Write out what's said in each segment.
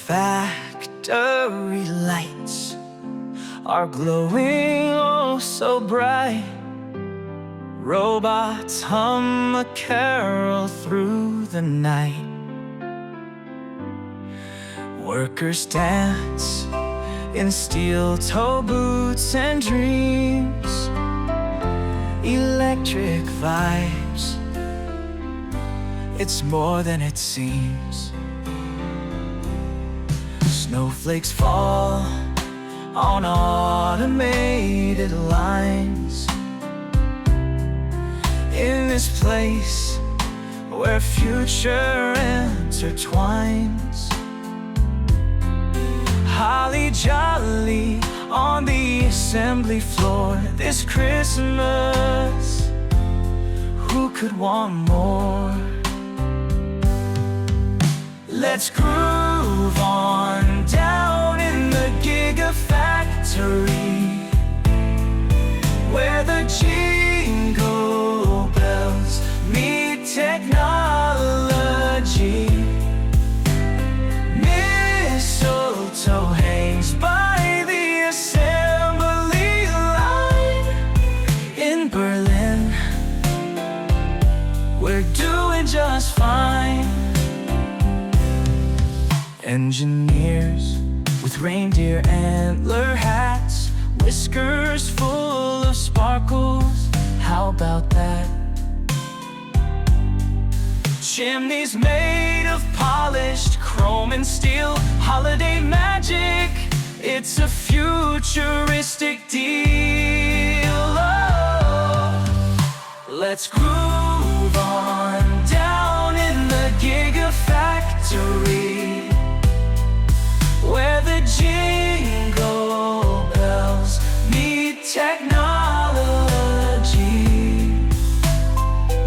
Gigafactory lights are glowing oh so bright. Robots hum a carol through the night. Workers dance in steel-toe boots and dreams. Electric vibes, it's more than it seems. Snowflakes fall on automated lines. In this place where future intertwines. Holly jolly on the assembly floor this Christmas. Who could want more? Let's groove on down in the Gigafactory, where the jingle bells meet technology. Mistletoe hangs by the assembly line. In Berlin, we're doing just fine. Engineers with reindeer antler hats, whiskers full of sparkles, how about that? Chimneys made of polished chrome and steel, holiday magic, it's a futuristic deal. Oh, let's groove on down in the Gigafactory, where the jingle bells meet technology.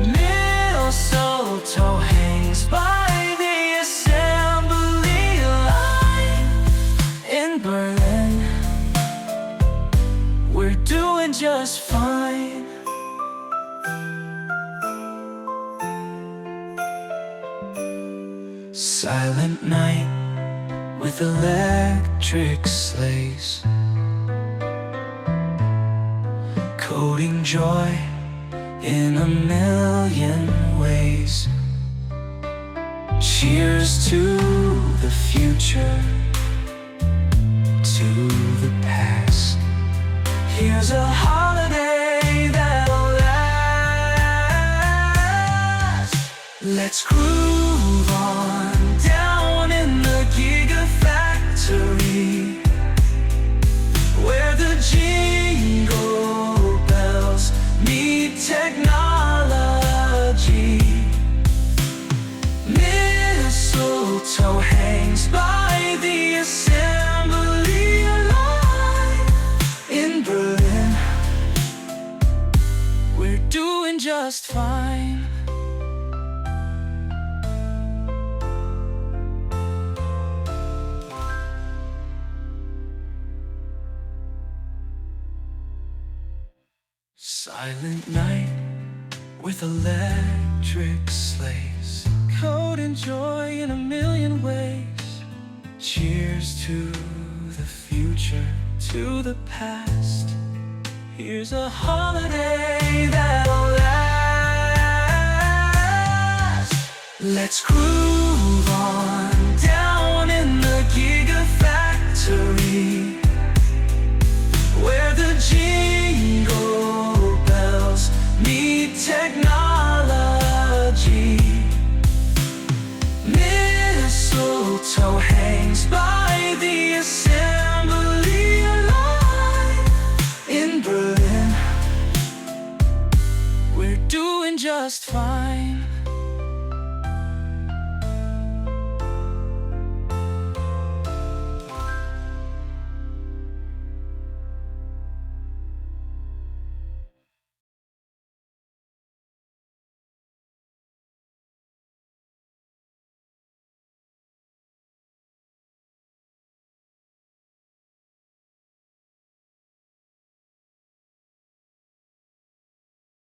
Mistletoe hangs by the assembly line. In Berlin, we're doing just fine. Silent night with electric sleighs, coding joy in a million ways. Cheers to the future, to the past. Here's a holiday that'll last. Let's groove on down in the Gigafactory, where the jingle bells meet technology. Mistletoe hangs by the assembly line. In Berlin, we're doing just fine. Silent night with electric sleighs, coding joy in a million ways. Cheers to the future, to the past. Here's a holiday that'll last. Let's groove on down in the Gigafactory, where the jingle bells meet technology. Mistletoe hangs by the assembly line. In Berlin, we're doing just fine.